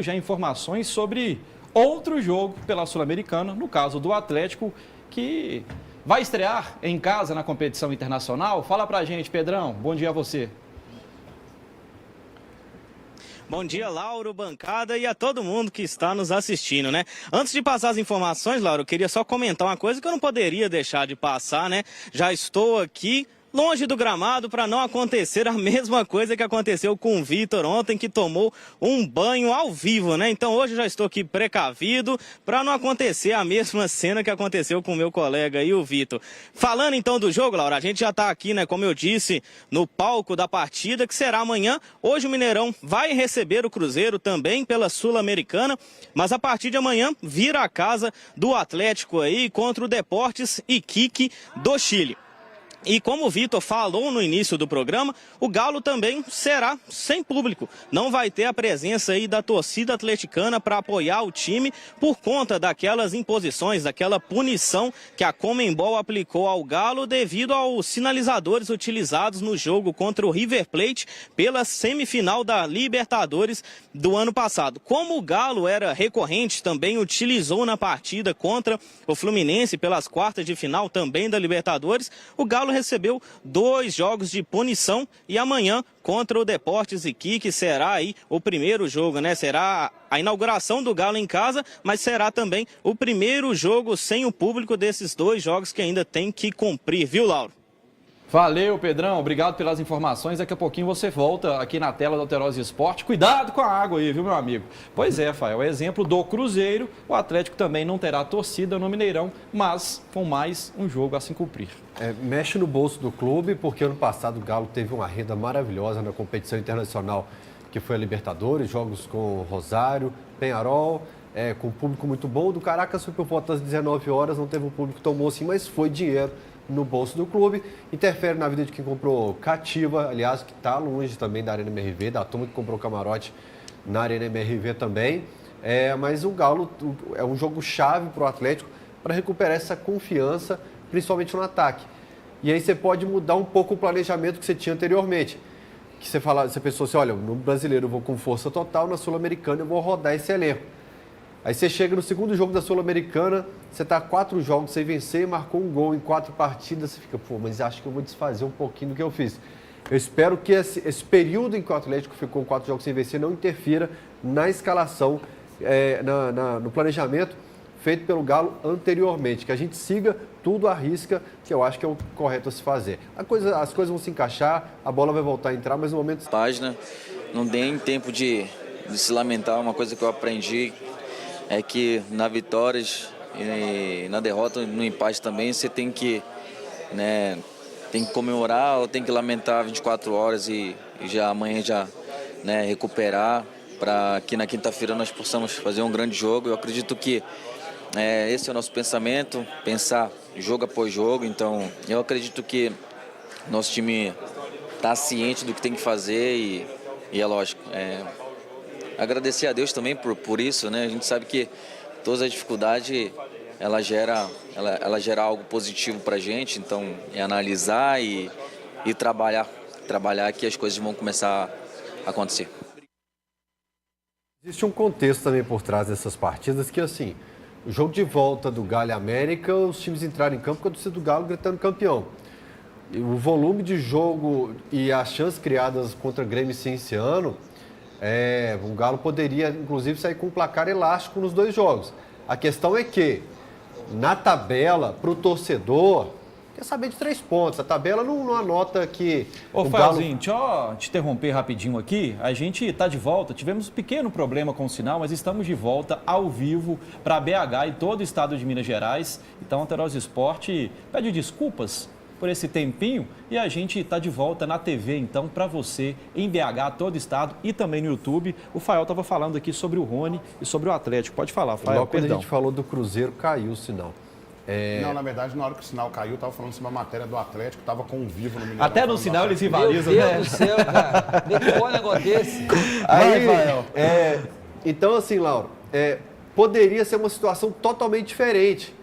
já informações sobre outro jogo pela Sul-Americana, no caso do Atlético, que vai estrear em casa na competição internacional. Fala pra gente, Pedrão. Bom dia a você. Bom dia, Lauro, bancada e a todo mundo que está nos assistindo, né? Antes de passar as informações, Lauro, eu queria só comentar uma coisa que eu não poderia deixar de passar, né? Já estou aqui longe do gramado para não acontecer a mesma coisa que aconteceu com o Vitor ontem, que tomou um banho ao vivo, né? Então hoje eu já estou aqui precavido para não acontecer a mesma cena que aconteceu com o meu colega aí, o Vitor. Falando então do jogo, Laura, a gente já está aqui, né, como eu disse, no palco da partida, que será amanhã. Hoje o Mineirão vai receber o Cruzeiro também pela Sul-Americana, mas a partir de amanhã vira a casa do Atlético aí contra o Deportes Iquique do Chile. E como o Vitor falou no início do programa, o Galo também será sem público. Não vai ter a presença aí da torcida atleticana para apoiar o time por conta daquelas imposições, daquela punição que a Conmebol aplicou ao Galo devido aos sinalizadores utilizados no jogo contra o River Plate pela semifinal da Libertadores do ano passado. Como o Galo era recorrente, também utilizou na partida contra o Fluminense pelas quartas de final também da Libertadores, o Galo recebeu 2 jogos de punição e amanhã contra o Deportes Iquique será aí o primeiro jogo, né? Será a inauguração do Galo em casa, mas será também o primeiro jogo sem o público desses 2 jogos que ainda tem que cumprir, viu, Lauro? Valeu, Pedrão. Obrigado pelas informações. Daqui a pouquinho você volta aqui na tela do Alterosa Esporte. Cuidado com a água aí, viu, meu amigo? Pois é, Fael. Exemplo do Cruzeiro. O Atlético também não terá torcida no Mineirão, mas com mais um jogo a se cumprir. Mexe no bolso do clube, porque ano passado o Galo teve uma renda maravilhosa na competição internacional, que foi a Libertadores, jogos com Rosário, Peñarol, com um público muito bom. Do Caracas foi por volta das 19 horas, não teve um público tão bom assim, mas foi dinheiro no bolso do clube, interfere na vida de quem comprou cativa, aliás, que está longe também da Arena MRV, da turma que comprou camarote na Arena MRV também, mas o Galo é um jogo chave para o Atlético para recuperar essa confiança, principalmente no ataque. E aí você pode mudar um pouco o planejamento que você tinha anteriormente, que você pensou assim, olha, no Brasileiro eu vou com força total, na Sul-Americana eu vou rodar esse elenco. Aí você chega no segundo jogo da Sul-Americana, você está 4 jogos sem vencer, marcou um gol em 4 partidas, você fica, pô, mas acho que eu vou desfazer um pouquinho do que eu fiz. Eu espero que esse período em que o Atlético ficou 4 jogos sem vencer não interfira na escalação, no planejamento feito pelo Galo anteriormente, que a gente siga tudo à risca, que eu acho que é o correto a se fazer. As coisas vão se encaixar, a bola vai voltar a entrar, mas no momento... Página, não tem tempo de se lamentar, uma coisa que eu aprendi é que na vitórias e na derrota, no empate também, você tem que, né, tem que comemorar ou tem que lamentar 24 horas e já amanhã já, né, recuperar para que na quinta-feira nós possamos fazer um grande jogo. Eu acredito que esse é o nosso pensamento, pensar jogo após jogo. Então eu acredito que nosso time está ciente do que tem que fazer e é lógico, agradecer a Deus também por isso, né? A gente sabe que todas as dificuldades ela gera algo positivo para a gente, então é analisar e trabalhar que as coisas vão começar a acontecer. Existe um contexto também por trás dessas partidas que, assim, o jogo de volta do Galo e América, os times entraram em campo com a torcida do Galo gritando campeão. E o volume de jogo e as chances criadas contra Grêmio e Cienciano, o Galo poderia, inclusive, sair com um placar elástico nos 2 jogos. A questão é que, na tabela, para o torcedor, quer saber de 3 pontos. A tabela não anota que... Ô, Faelzinho, deixa eu te interromper rapidinho aqui. A gente está de volta, tivemos um pequeno problema com o sinal, mas estamos de volta ao vivo para BH e todo o estado de Minas Gerais. Então, a Alterosa Esporte pede desculpas por esse tempinho e a gente está de volta na TV, então, para você, em BH, todo o estado e também no YouTube. O Fael estava falando aqui sobre o Rony e sobre o Atlético. Pode falar, Fael, logo quando a gente falou do Cruzeiro, caiu o sinal. Não, na verdade, na hora que o sinal caiu, eu estava falando sobre a matéria do Atlético, estava com um vivo no Mineirão. Até no sinal eles rivalizam, né? Meu Deus do céu, cara. Depois um negócio desse. Aí, então, assim, Lauro, poderia ser uma situação totalmente diferente.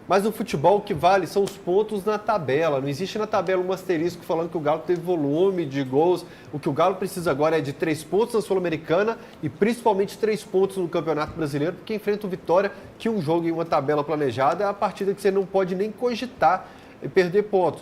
Mas no futebol o que vale são os pontos na tabela. Não existe na tabela um asterisco falando que o Galo teve volume de gols. O que o Galo precisa agora é de 3 pontos na Sul-Americana e principalmente 3 pontos no Campeonato Brasileiro, porque enfrenta o Vitória, que um jogo em uma tabela planejada é a partida que você não pode nem cogitar e perder pontos.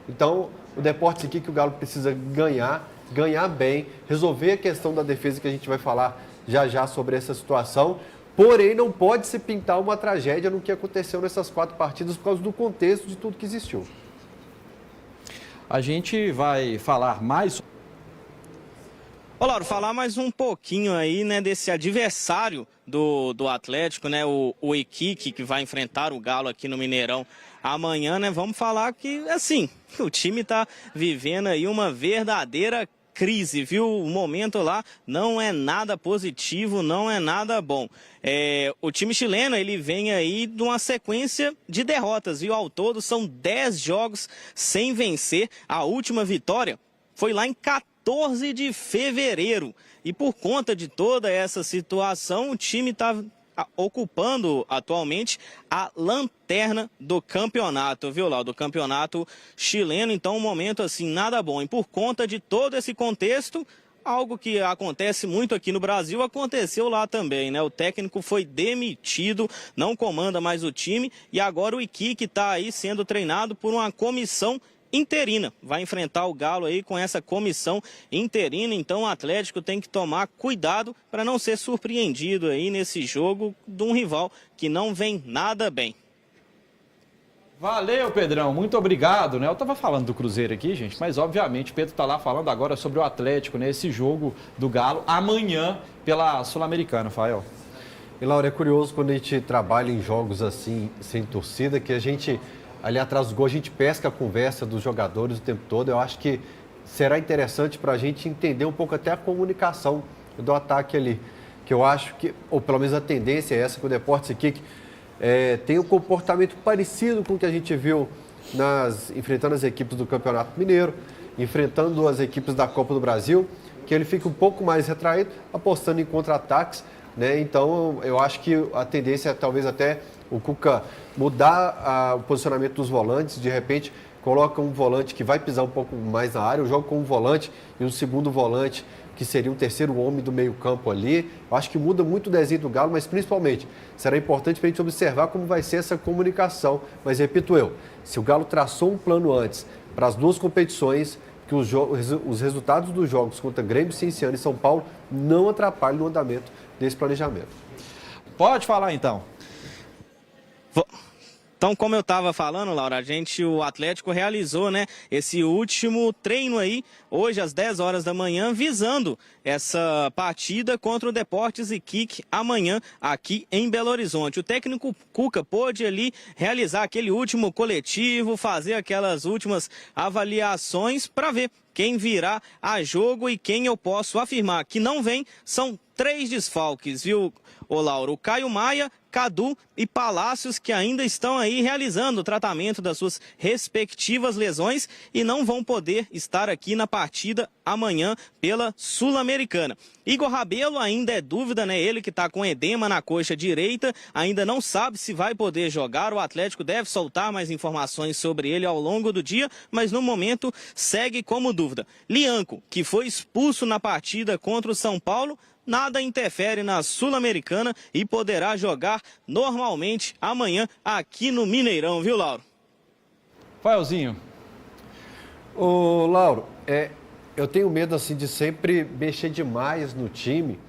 Então, o Deportes aqui que o Galo precisa ganhar bem, resolver a questão da defesa, que a gente vai falar já sobre essa situação. Porém, não pode se pintar uma tragédia no que aconteceu nessas 4 partidas por causa do contexto de tudo que existiu. A gente vai falar mais. Ô, Lauro, falar mais um pouquinho aí, né, desse adversário do Atlético, né, o Iquique, que vai enfrentar o Galo aqui no Mineirão amanhã, né, vamos falar que, assim, o time tá vivendo aí uma verdadeira crise, viu? O momento lá não é nada positivo, não é nada bom. O time chileno, ele vem aí de uma sequência de derrotas, viu? Ao todo são 10 jogos sem vencer. A última vitória foi lá em 14 de fevereiro. E por conta de toda essa situação, o time está ocupando atualmente a lanterna do campeonato, viu, Lauro? Do campeonato chileno. Então, um momento assim, nada bom. E por conta de todo esse contexto, algo que acontece muito aqui no Brasil, aconteceu lá também, né? O técnico foi demitido, não comanda mais o time e agora o Iquique está aí sendo treinado por uma comissão interina. Vai enfrentar o Galo aí com essa comissão interina, então o Atlético tem que tomar cuidado para não ser surpreendido aí nesse jogo de um rival que não vem nada bem. Valeu, Pedrão, muito obrigado, né? Eu tava falando do Cruzeiro aqui, gente, mas obviamente o Pedro tá lá falando agora sobre o Atlético, né? Esse jogo do Galo amanhã pela Sul-Americana, Fael. E, Laura, é curioso quando a gente trabalha em jogos assim, sem torcida, que a gente, ali atrás do gol, a gente pesca a conversa dos jogadores o tempo todo. Eu acho que será interessante para a gente entender um pouco até a comunicação do ataque ali, que eu acho que, ou pelo menos a tendência é essa, que o Deportes Iquique tem um comportamento parecido com o que a gente viu enfrentando as equipes do Campeonato Mineiro, enfrentando as equipes da Copa do Brasil, que ele fica um pouco mais retraído, apostando em contra-ataques, né? Então, eu acho que a tendência é talvez até o Cuca mudar o posicionamento dos volantes, de repente coloca um volante que vai pisar um pouco mais na área, eu jogo com um volante e um segundo volante, que seria um terceiro homem do meio-campo ali. Eu acho que muda muito o desenho do Galo, mas principalmente será importante para a gente observar como vai ser essa comunicação. Mas repito se o Galo traçou um plano antes para as 2 competições, que os resultados dos jogos contra Grêmio, Cienciano e São Paulo não atrapalhem no andamento desse planejamento. Pode falar então. Então, como eu estava falando, Laura, o Atlético realizou, né, esse último treino aí, hoje às 10 horas da manhã, visando essa partida contra o Deportes Iquique amanhã aqui em Belo Horizonte. O técnico Cuca pôde ali realizar aquele último coletivo, fazer aquelas últimas avaliações para ver quem virá a jogo e quem eu posso afirmar que não vem. São 3 desfalques, viu, ô Lauro? O Caio Maia, Cadu e Palácios, que ainda estão aí realizando o tratamento das suas respectivas lesões e não vão poder estar aqui na partida amanhã pela Sul-Americana. Igor Rabelo ainda é dúvida, né? Ele que está com edema na coxa direita, ainda não sabe se vai poder jogar. O Atlético deve soltar mais informações sobre ele ao longo do dia, mas no momento segue como dúvida. Lianco, que foi expulso na partida contra o São Paulo, nada interfere na Sul-Americana e poderá jogar normalmente amanhã aqui no Mineirão, viu, Lauro? Faelzinho. Ô, Lauro, eu tenho medo assim de sempre mexer demais no time,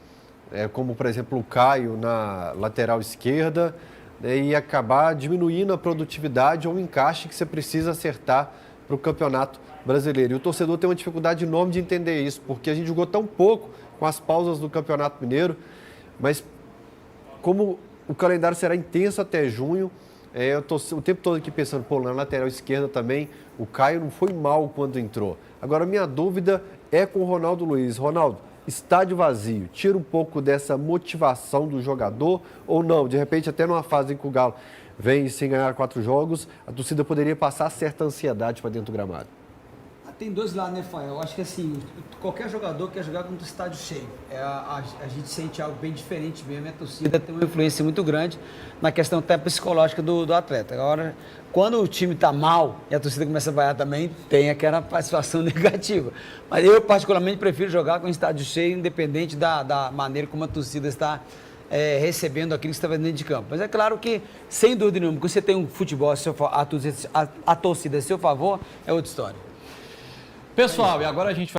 como, por exemplo, o Caio na lateral esquerda, né, e acabar diminuindo a produtividade ou o encaixe que você precisa acertar para o Campeonato Brasileiro. E o torcedor tem uma dificuldade enorme de entender isso, porque a gente jogou tão pouco com as pausas do Campeonato Mineiro, mas como o calendário será intenso até junho, eu estou o tempo todo aqui pensando, na lateral esquerda também, o Caio não foi mal quando entrou. Agora, minha dúvida é com o Ronaldo Luiz. Ronaldo, estádio vazio, tira um pouco dessa motivação do jogador ou não? De repente, até numa fase em que o Galo vem sem ganhar 4 jogos, a torcida poderia passar certa ansiedade para dentro do gramado. Tem dois lados, né, Fael? Eu acho que assim, qualquer jogador quer jogar contra o estádio cheio. A gente sente algo bem diferente mesmo, a torcida tem uma influência muito grande na questão até psicológica do atleta. Agora, quando o time está mal e a torcida começa a vaiar também, tem aquela participação negativa. Mas eu, particularmente, prefiro jogar com o estádio cheio, independente da maneira como a torcida está recebendo aquilo que está dentro de campo. Mas é claro que, sem dúvida nenhuma, quando você tem um futebol, a torcida a seu favor, é outra história. Pessoal, e agora a gente vai